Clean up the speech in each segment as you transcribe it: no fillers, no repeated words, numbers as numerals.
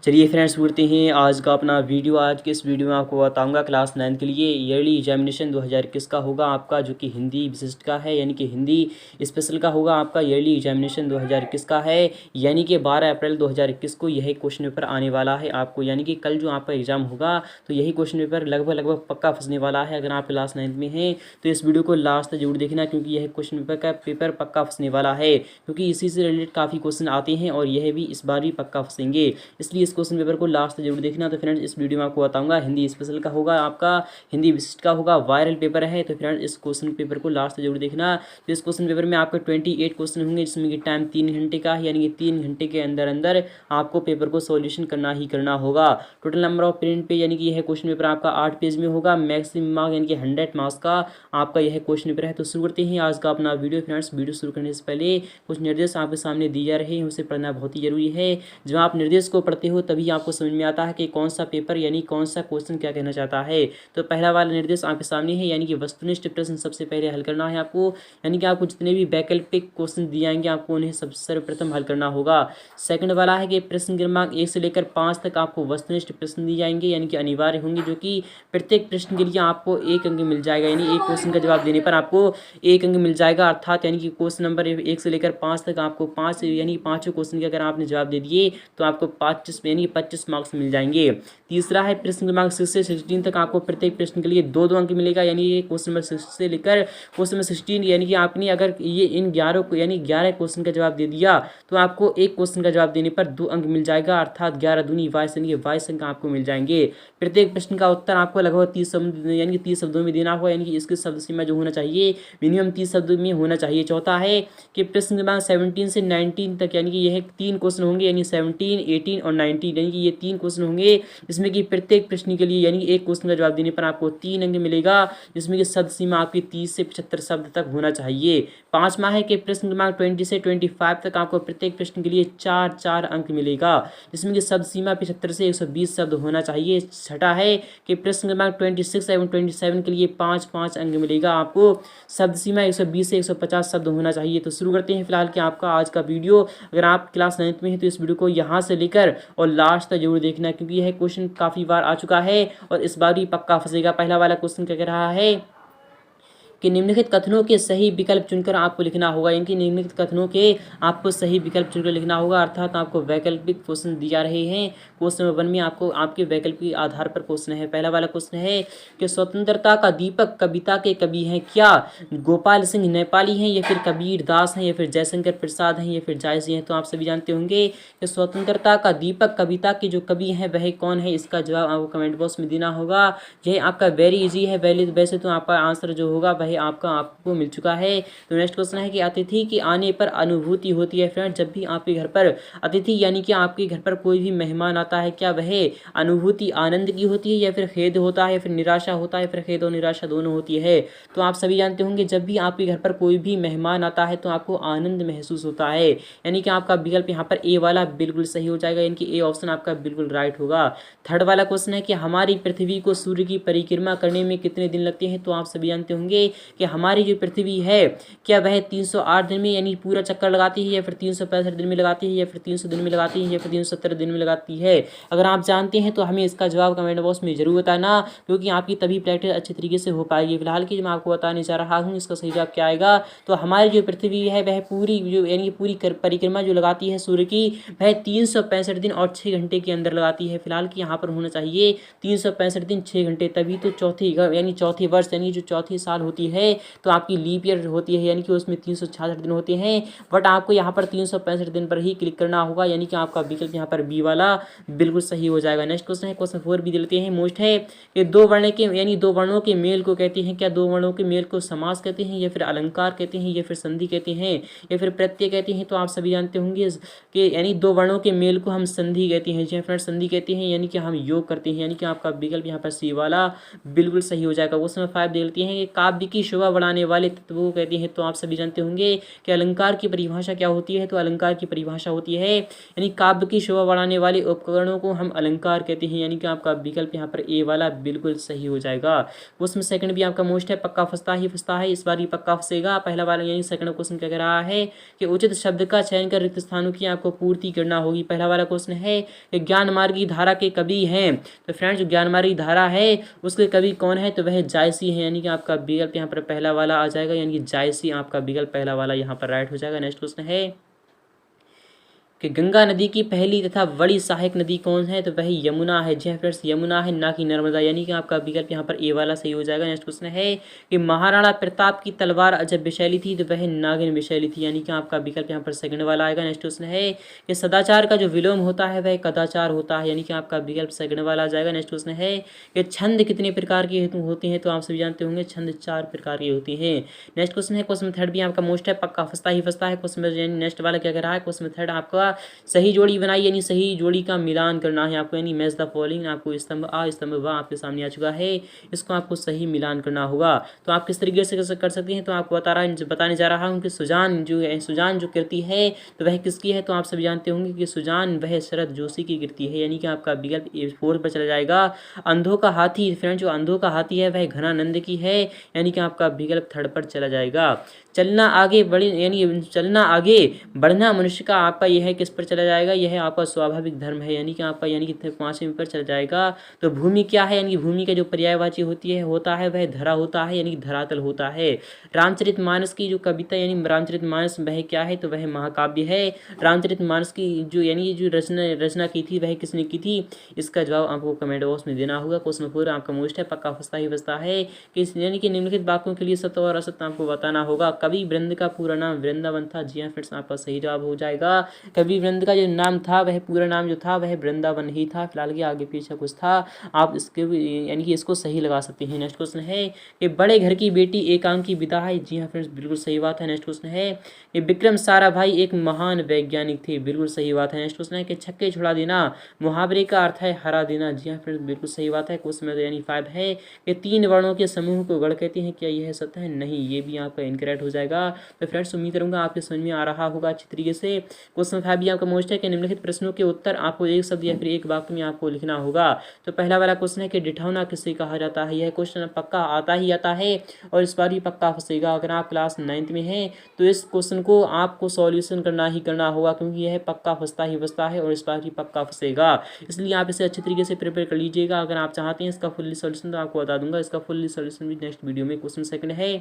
चलिए फ्रेंड्स बढ़ते हैं आज का अपना वीडियो। आज के इस वीडियो में आपको बताऊंगा क्लास 9 के लिए ईयरली एग्जामिनेशन 2021 का होगा आपका, जो कि हिंदी विशिष्ट का है, यानी कि हिंदी स्पेशल का होगा आपका। ईयरली एग्जामिनेशन 2021 का है, यानी कि 12 अप्रैल 2021 को यही क्वेश्चन पेपर आने वाला है आपको, यानी कि कल जो आपका एग्जाम होगा तो यही क्वेश्चन पेपर लगभग पक्का फंसने वाला है। अगर आप क्लास 9 में हैं तो इस वीडियो को लास्ट तक जरूर देखना, क्योंकि यह क्वेश्चन पेपर पक्का फंसने वाला है, क्योंकि इसी से रिलेटेड काफ़ी क्वेश्चन आते हैं और यह भी इस बार भी पक्का फंसेंगे, इसलिए क्वेश्चन पेपर को लास्ट तक जरूर देखना। तो फ्रेंड्स इस वीडियो में आपको बताऊंगा हिंदी स्पेशल का होगा आपका, हिंदी विशिष्ट का होगा, वायरल पेपर है। तो फ्रेंड्स इस क्वेश्चन पेपर को लास्ट तक जरूर देखना। तो इस क्वेश्चन पेपर में आपके 28 क्वेश्चन होंगे, जिसमें कि टाइम 3 घंटे का है, यानी कि 3 घंटे के अंदर अंदर आपको पेपर को सॉल्यूशन करना ही करना होगा। Total number of print page, यानी कि यह क्वेश्चन पेपर आपका 8 पेज में होगा। मैक्सिमम मार्क्स यानी कि 100 मार्क्स का आपका यह क्वेश्चन पेपर है। तो शुरू करते हैं आज का अपना वीडियो। फ्रेंड्स वीडियो शुरू करने से पहले कुछ निर्देश आपके सामने दिए जा रहे हैं, उसे पढ़ना बहुत ही जरूरी है। जब आप निर्देश को पढ़ते हो तभी आपको समझ में आता है कि कौन सा पेपर यानी कौन सा क्वेश्चन क्या कहना चाहता है। तो पहला वाला निर्देश आपके सामने है, यानी कि वस्तुनिष्ठ प्रश्न सबसे पहले हल करना है आपको, यानी कि आपको जितने भी वैकल्पिक क्वेश्चन दिए जाएंगे आपको उन्हें सबसे सर्वप्रथम हल करना होगा। सेकंड वाला है कि प्रश्न क्रमांक 1 से लेकर 5 तक आपको वस्तुनिष्ठ प्रश्न दिए जाएंगे, यानी कि अनिवार्य होंगे, जो कि प्रत्येक प्रश्न के लिए आपको 1 अंक मिल जाएगा, यानी एक क्वेश्चन का जवाब देने पर आपको 1 अंक मिल जाएगा। अर्थात यानी कि क्वेश्चन नंबर 1 से लेकर 5 तक आपको 5 यानी 5 क्वेश्चन के अगर आपने जवाब दे दिए तो आपको 25 मार्क्स मिल जाएंगे। तीसरा है प्रश्न क्रमांक 6 से 16 तक आपको प्रत्येक प्रश्न के लिए 2 अंक मिलेगा, यानी ये क्वेश्चन नंबर 6 से लेकर क्वेश्चन नंबर 16, यानी कि आपने अगर ये इन 11 को यानी 11 क्वेश्चन का जवाब दे दिया तो आपको एक क्वेश्चन का जवाब देने पर 2 अंक मिल जाएगा। अर्थात 11 दूनी 22 यानी 22 अंक आपको मिल जाएंगे। प्रत्येक प्रश्न का उत्तर आपको लगभग 30 शब्द यानी कि 30 शब्दों में देना होगा, यानी कि इसकी शब्द सीमा जो होना चाहिए मिनिमम 30 शब्दों में होना चाहिए। चौथा है कि प्रश्न क्रमांक 17 से 19 तक, यानी कि यह 3 क्वेश्चन होंगे, यानी 17, 18 और 19, यानी कि ये 3 क्वेश्चन होंगे, जिसमें कि प्रत्येक प्रश्न के लिए यानी एक क्वेश्चन का जवाब देने पर आपको 3 अंक मिलेगा, जिसमें कि शब्द सीमा आपकी 30 से 75 शब्द तक होना चाहिए। पांचवा है कि प्रश्न क्रमांक 20 से 25 तक आपको प्रत्येक प्रश्न के लिए 4 अंक मिलेगा, जिसमें कि शब्द सीमा 75 से 120 शब्द होना चाहिए। छठा है कि प्रश्न क्रमांक 26 एवं 27 के लिए 5 अंक मिलेगा आपको, शब्द सीमा 120 से 150 शब्द होना चाहिए। तो शुरू करते हैं फिलहाल कि आपका आज का वीडियो। अगर आप क्लास 9 में हैं तो इस वीडियो को यहाँ से लेकर और लास्ट तक जरूर देखना, क्योंकि यह क्वेश्चन काफ़ी बार आ चुका है और इस बार भी पक्का फंसेगा। पहला वाला क्वेश्चन क्या कह रहा है कि निम्नलिखित कथनों के सही विकल्प चुनकर आपको लिखना होगा, यानी कि निम्नलिखित कथनों के आपको सही विकल्प चुनकर लिखना होगा। अर्थात आपको वैकल्पिक क्वेश्चन दिया रहे हैं। क्वेश्चन नंबर 1 में आपको आपके वैकल्पिक के आधार पर क्वेश्चन है। पहला वाला क्वेश्चन है कि स्वतंत्रता का दीपक कविता के कवि हैं क्या? गोपाल सिंह नेपाली हैं, या फिर कबीर दास हैं, या फिर जयशंकर प्रसाद हैं, या फिर जायसी हैं। तो आप सभी जानते होंगे कि स्वतंत्रता का दीपक कविता के जो कवि हैं वह कौन है। इसका जवाब आपको कमेंट बॉक्स में देना होगा। यह आपका वेरी इजी है, वैसे तो आपका आंसर जो होगा वह आपको मिल चुका है। तो नेक्स्ट क्वेश्चन है कि अतिथि के आने पर अनुभूति होती है। फ्रेंड जब भी आपके घर पर अतिथि यानी कि आपके घर पर कोई भी मेहमान आता है, क्या वह अनुभूति आनंद की होती है, या फिर खेद होता है, या फिर निराशा होता है, फिर खेद और निराशा दोनों होती है। तो आप सभी जानते होंगे जब भी आपके घर पर कोई भी मेहमान आता है तो आपको आनंद महसूस होता है, यानी कि आपका विकल्प यहाँ पर ए वाला बिल्कुल सही हो जाएगा, यानी कि ए ऑप्शन आपका बिल्कुल राइट होगा। थर्ड वाला क्वेश्चन है कि हमारी पृथ्वी को सूर्य की परिक्रमा करने में कितने दिन लगते हैं। तो आप सभी जानते होंगे कि हमारी जो पृथ्वी है क्या वह 308 दिन में यानी पूरा चक्कर लगाती है, या फिर 365 दिन में लगाती है, या फिर 300 दिन में लगाती है, या फिर 370 दिन में लगाती है। अगर आप जानते हैं तो हमें इसका जवाब कमेंट बॉक्स में जरूर बताना, क्योंकि आपकी तभी प्रैक्टिस अच्छे तरीके से हो पाएगी। फिलहाल की मैं आपको बताने जा रहा हूँ इसका सही जवाब क्या आएगा। तो हमारी जो पृथ्वी है वह पूरी जो यानी पूरी परिक्रमा जो लगाती है सूर्य की, वह 365 दिन और 6 घंटे के अंदर लगाती है। फिलहाल की यहाँ पर होना चाहिए 365 दिन 6 घंटे, तभी तो चौथी वर्ष यानी जो चौथी साल होती है तो आपकी लीप ईयर होती है, यानी कि उसमें 366 दिन होते हैं। बट आपको यहाँ पर 365 दिन पर ही क्लिक करना होगा, यानी कि आपका विकल्प यहाँ पर बी वाला बिल्कुल सही हो जाएगा। नेक्स्ट क्वेश्चन है क्वेश्चन 4 भी देते हैं। मोस्ट है कि दो वर्णों के मेल को कहते हैं क्या? दो वर्णों के मेल को समास कहते हैं, या फिर अलंकार कहते हैं, या फिर संधि कहते हैं, या फिर प्रत्यय कहते हैं। तो आप सभी जानते होंगे कि यानी दो वर्णों के मेल को हम संधि कहते हैं। जी फ्रेंड्स संधि कहते हैं, यानी कि हम योग करते हैं, यानी कि आपका विकल्प यहाँ पर सी वाला बिल्कुल सही हो जाएगा। क्वेश्चन 5 देते हैं कि काव्य की शोभा बढ़ाने वाले तत्वों को कहते हैं। तो आप सभी जानते होंगे कि अलंकार की परिभाषा क्या होती है। तो अलंकार की परिभाषा होती है यानी काव्य की शोभा बढ़ाने वाले उपकरणों को हम अलंकार कहते हैं। यानी कि आपका विकल्प यहाँ पर ए वाला बिल्कुल सही हो जाएगा। क्वेश्चन सेकंड भी आपका मोस्ट है, पक्का फंसता ही फंसता है, इस बार ये पक्का फंसेगा। पहला वाला यानी सेकंड क्वेश्चन क्या कह रहा है कि उचित शब्द का चयन कर रिक्त स्थानों की आपको पूर्ति करना होगी। पहला वाला क्वेश्चन है कि ज्ञान मार्गी धारा के कवि हैं। तो फ्रेंड्स जो ज्ञान मार्गी धारा है उसके कवि कौन है, तो वह जायसी है। यानी कि आपका विकल्प यहाँ पर पहला वाला आ जाएगा, यानी कि जायसी आपका विकल्प पहला वाला यहाँ पर राइट हो जाएगा। नेक्स्ट क्वेश्चन है कि गंगा नदी की पहली तथा बड़ी सहायक नदी कौन है, तो वह यमुना है। जी हाँ फ्रेंड्स, यमुना है, ना कि नर्मदा। यानी कि आपका विकल्प यहाँ पर ए वाला सही हो जाएगा। नेक्स्ट क्वेश्चन है कि महाराणा प्रताप की तलवार जब विषैली थी तो वह नागिन विषैली थी। यानी कि आपका विकल्प यहाँ पर सेकंड वाला आएगा। नेक्स्ट क्वेश्चन है कि सदाचार का जो विलोम होता है वह कदाचार होता है। यानी कि आपका विकल्प सेकंड वाला आ जाएगा। नेक्स्ट क्वेश्चन है कि छंद कितने प्रकार के होते हैं, तो आप सभी जानते होंगे छंद 4 प्रकार के होते हैं। नेक्स्ट क्वेश्चन है, क्वेश्चन थर्ड भी आपका मोस्ट है, पक्का फंसता ही फंसता है। क्वेश्चन नेक्स्ट वाला क्या कह रहा है, क्वेश्चन थर्ड आपका सही जोड़ी बनाई, यानी सही जोड़ी का मिलान करना है आपको। यानी मैच द फॉलोइंग, आपको स्तंभ आ स्तंभ व आपके सामने आ चुका है, इसको आपको सही मिलान करना होगा। तो आप किस तरीके से कर सकते हैं, तो आपको बताने जा रहा हूँ कि सुजान जो कृति है तो वह किसकी है। तो आप सभी जानते होंगे कि सुजान वह शरद जोशी की कृति है। यानी कि आपका विकल्प फोर्थ पर चला जाएगा। अंधों का हाथी, फ्रेंड जो अंधों का हाथी है वह घनानंद की है। यानी कि आपका विकल्प थर्ड पर चला जाएगा। चलना आगे बढ़ना मनुष्य का आपका यह है किस पर चला जाएगा, यह आपका स्वाभाविक धर्म है। यानी कि आपका यानी कि 5वें पर चला जाएगा। तो भूमि क्या है, यानी कि भूमि का जो पर्यायवाची होता है वह धरा होता है, यानी कि धरातल होता है। रामचरितमानस की जो कविता यानी रामचरितमानस वह क्या है, तो वह महाकाव्य है। रामचरितमानस की जो यानी जो रचना की थी वह किसने की थी, इसका जवाब आपको कमेंट बॉक्स में देना होगा। क्वेश्चन 4 आपका मोस्ट है, पक्का फंसता ही फंसता है कि यानी कि निम्नलिखित वाक्यों के लिए सत्य और असत्य आपको बताना होगा। कवि वृंद का पूरा नाम वृंदावन था। जी हाँ फ्रेंड्स, आपका सही जवाब हो जाएगा। कवि वृंद का जो नाम था वह पूरा नाम जो था वह वृंदावन ही था। फिलहाल के आगे पीछे कुछ था, आप इसके यानी कि इसको सही लगा सकते हैं। नेक्स्ट क्वेश्चन है कि बड़े घर की बेटी एकांकी विदा है। जी हाँ फ्रेंड्स, बिल्कुल सही बात है। नेक्स्ट क्वेश्चन है कि विक्रम साराभाई एक महान वैज्ञानिक थे। बिल्कुल सही बात है। नेक्स्ट क्वेश्चन है कि छक्के छुड़ा देना मुहावरे का अर्थ है हरा देना। जी हाँ फ्रेंड्स, बिल्कुल सही बात है। क्वेश्चन में यानी 5 है कि 3 वर्णों के समूह को गढ़ कहते हैं। क्या यह सत्य है, नहीं, ये भी आपका इनकरेक्ट हो जाएगा। तो फ्रेंड्स उम्मीद करूंगा आपके समझ में आ रहा होगा अच्छी तरीके से। क्वेश्चन 5 भी आपका मोस्ट है कि निम्नलिखित प्रश्नों के उत्तर आपको एक शब्द या फिर एक वाक्य में आपको लिखना होगा। तो पहला वाला क्वेश्चन है कि डिठौना किसे कहा जाता है। यह क्वेश्चन पक्का आता है और इस बार भी पक्का फंसेगा। अगर आप क्लास 9th में हैं तो इस क्वेश्चन को आपको सॉल्यूशन करना ही करना होगा, क्योंकि यह पक्का फंसता है और इस बार भी पक्का फंसेगा। इसलिए आप इसे अच्छी तरीके से प्रिपेयर कर लीजिएगा। अगर आप चाहते हैं इसका फुल्ली सॉल्यूशन तो आपको बता दूंगा, इसका फुल्ली सॉल्यूशन भी नेक्स्ट वीडियो में। क्वेश्चन सेकंड है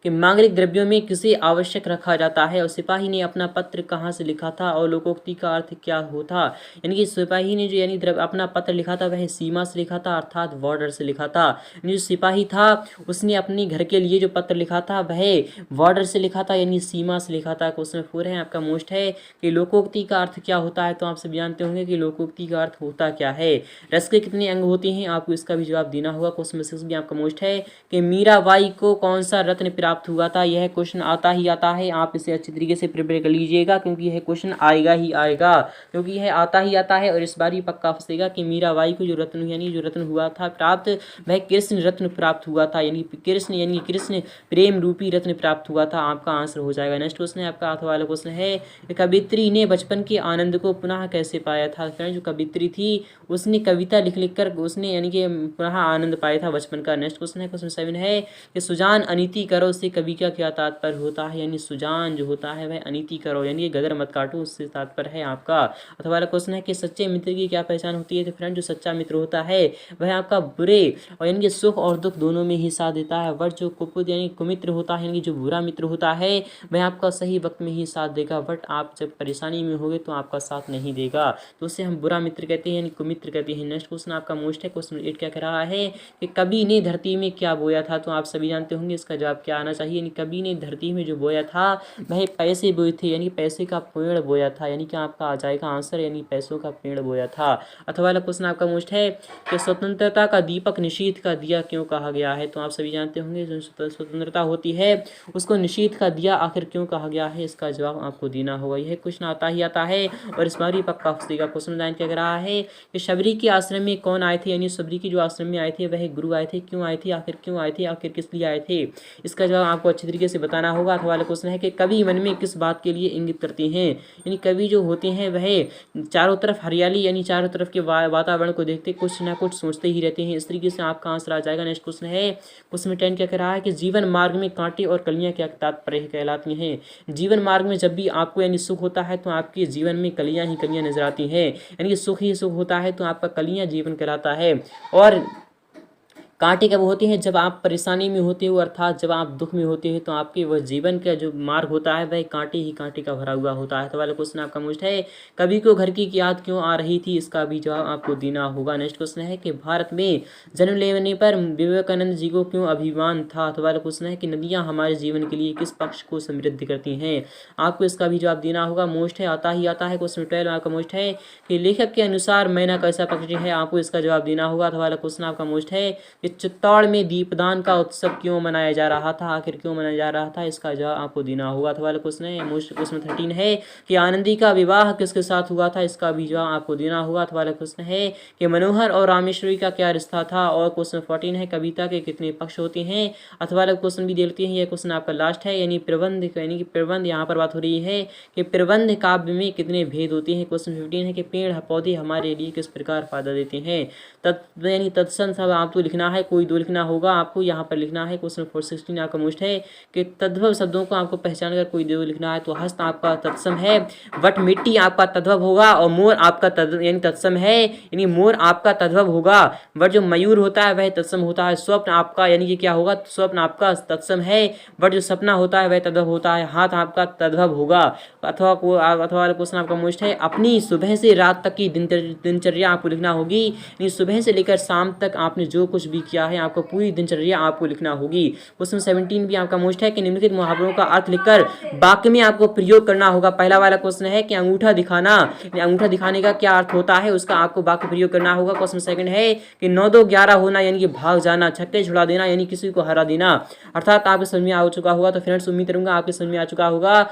कि मांगलिक द्रव्यों में किसे आवश्यक रखा जाता है और सिपाही ने अपना पत्र कहाँ से लिखा था और लोकोक्ति का अर्थ क्या होता। यानी कि सिपाही ने जो यानी अपना पत्र लिखा था वह सीमा से लिखा था, अर्थात बॉर्डर से लिखा था। जो सिपाही था उसने अपने घर के लिए जो पत्र लिखा था वह बॉर्डर से लिखा था, यानी सीमा से लिखा था। क्वेश्चन 4 है आपका मोस्ट है कि लोकोक्ति का अर्थ क्या होता है। तो आप सब जानते होंगे कि लोकोक्ति का अर्थ होता क्या है। रस के कितने अंग होते हैं, आपको इसका भी जवाब देना होगा। क्वेश्चन 6 भी आपका मोस्ट है कि मीराबाई को कौन सा रत्न प्राप्त हुआ था। यह क्वेश्चन आता है, आप इसे अच्छी तरीके से प्रिपेयर कर लीजिएगा, क्योंकि यह क्वेश्चन आएगा ही आएगा, क्योंकि यह आता है और इस बार ही पक्का फंसेगा कि मीराबाई को जो रत्न यानी जो रत्न हुआ था प्राप्त वह कृष्ण रत्न प्राप्त हुआ था। यानी कृष्ण प्रेम रूपी रत्न प्राप्त हुआ था। आपका आंसर हो जाएगा। नेक्स्ट क्वेश्चन है आपका आठ वाला क्वेश्चन है कवित्री ने बचपन के आनंद को पुनः कैसे पाया था। फ्रेंड जो कवित्री थी उसने कविता लिख कर उसने यानी कि पुनः आनंद पाया था बचपन का। नेक्स्ट क्वेश्चन है क्वेश्चन 7 है कि सुजान अनीति करो से कवि का क्या तात्पर्य होता है। यानी सुजान जो होता है वह अनीति करो यानी गदर मत काटो, उससे तात्पर्य है आपका। अथवा वाला क्वेश्चन है कि सच्चे मित्र की क्या पहचान होती है। तो फ्रेंड जो सच्चा मित्र होता है वह आपका बुरे और यानी कि सुख और दुख दोनों में ही साथ देता है। बट जो कुपुत यानी कुमित्र होता है यानी कि जो बुरा मित्र होता है वह आपका सही वक्त में ही साथ देगा, बट आप जब परेशानी में होगे तो आपका साथ नहीं देगा, तो उसे हम बुरा मित्र कहते हैं यानी कुमित्र कहते हैं। नेक्स्ट क्वेश्चन आपका मोस्ट है क्वेश्चन 8 क्या कह रहा है कि कवि ने धरती में क्या बोया था। तो आप सभी जानते होंगे इसका जवाब क्या आना चाहिए, यानी कवि ने धरती में जो बोया था वह पैसे बोए थे, यानी पैसे का पेड़ बोया था, यानी कि आपका आ जाएगा आंसर, यानी पैसों का पेड़ बोया था। अथवा वाला क्वेश्चन आपका मोस्ट है कि स्वतंत्रता का दीपक निशीथ का दिया क्यों कहा गया है। तो आप सभी जानते होंगे जो स्वतंत्रता होती है उसको निशीथ का दिया आखिर क्यों कहा गया है, इसका जवाब आपको देना होगा। यह क्वेश्चन आता ही आता है और इस बार भी पक्का फंसेगा। क्वेश्चन 9 क्या कह रहा है कि शबरी के आश्रम में कौन आए थे, यानी शबरी के जो आश्रम में आए थे वह गुरु आए थे, क्यों आए थे, आखिर क्यों आए थे, आखिर किस लिए आए थे, इसका जवाब आपको अच्छी तरीके से बताना होगा। अथवा वाला क्वेश्चन है कि कवि मन में किस बात के लिए इंगित करते हैं, यानी कवि जो होते हैं वह चारों तरफ हरियाली यानी चारों तरफ के वातावरण को देखते कुछ ना कुछ सोचते ही रहते हैं। इस तरीके से आपका आंसर आ जाएगा। नेक्स्ट क्वेश्चन है क्वेश्चन 10 क्या कह रहा है कि जीवन मार्ग में कांटे और कलियां क्या तात्पर्य कहलाती हैं। जीवन मार्ग में जब भी आपको यानी सुख होता है तो आपके जीवन में कलियां ही कलियां नजर आती हैं, यानी कि सुख ही सुख होता है तो आपका कलियां जीवन कहलाता है। और कांटे कब होते हैं, जब आप परेशानी में होते हो, अर्थात जब आप दुख में होते हैं तो आपके वह जीवन का जो मार्ग होता है वह कांटे ही कांटे का भरा हुआ होता है। तो वाला क्वेश्चन आपका मोस्ट है कवि को घर की याद क्यों आ रही थी, इसका भी जवाब आपको देना होगा। नेक्स्ट क्वेश्चन है कि भारत में जन्म लेने पर विवेकानंद जी को क्यों अभिमान था। तो वाला क्वेश्चन है कि नदियाँ हमारे जीवन के लिए किस पक्ष को समृद्ध करती हैं, आपको इसका भी जवाब देना होगा। मोस्ट है आता ही आता है क्वेश्चन 12 आपका मोस्ट है कि लेखक के अनुसार मैना कैसा पक्षी है, आपको इसका जवाब देना होगा। तो वाला क्वेश्चन आपका मोस्ट है कि चित्तौड़ में दीपदान का उत्सव क्यों मनाया जा रहा था, आखिर क्यों मनाया जा रहा था, इसका जवाब आपको देना होगा। अथवा वाला क्वेश्चन है मोस्ट क्वेश्चन 13 है कि आनंदी का विवाह किसके साथ हुआ था, इसका भी जवाब आपको देना होगा। अथवा वाला क्वेश्चन है कि मनोहर और रामेश्वरी का क्या रिश्ता था। और क्वेश्चन 14 है कविता के कितने पक्ष होते हैं। अथवा वाला क्वेश्चन भी देखते हैं, यह क्वेश्चन आपका लास्ट है, यानी प्रबंध यानी कि प्रबंध यहाँ पर बात हो रही है कि प्रबंध काव्य में कितने भेद होते हैं। क्वेश्चन 15 है कि पेड़ पौधे हमारे लिए किस प्रकार फायदा देते हैं। यानी तत्सम सब आपको लिखना है, कोई दो लिखना होगा, आपको यहाँ पर लिखना है। क्वेश्चन 416 आपका मोस्ट है कि तद्भव शब्दों को आपको पहचान कर कोई दो लिखना है। तो हस्त आपका तत्सम है, वट मिट्टी आपका तद्भव होगा और मोर आपका यानी तत्सम है, यानी मोर आपका तद्भव होगा। वट जो मयूर होता है वह तत्सम होता है। स्वप्न आपका यानी कि क्या होगा, स्वप्न आपका तत्सम है। वट जो सपना होता है वह तद्भव होता है। हाथ आपका तद्भव होगा। अथवा क्वेश्चन आपका मोस्ट है अपनी सुबह से रात तक की दिनचर्या आपको लिखना होगी, यानी सुबह से लेकर शाम तक आपने जो कुछ भी किया है आपको पूरी दिनचर्या आपको लिखना होगी। क्वेश्चन 17 भी आपका मोस्ट है कि निम्नलिखित मुहावरों का अर्थ लिखकर वाक्य में आपको प्रयोग करना होगा। पहला वाला क्वेश्चन है कि अंगूठा दिखाना, अंगूठा दिखाने का क्या अर्थ होता है, उसका आपको वाक्य प्रयोग करना होगा। क्वेश्चन सेकंड है कि 9-2-11 होना यानी कि भाग जाना, छक्के छुड़ा देना यानी किसी को हरा देना। अर्थात आपके समझ में आ चुका होगा। तो फ्रेंड्स उम्मीद करूंगा आपके समझ में आ चुका होगा।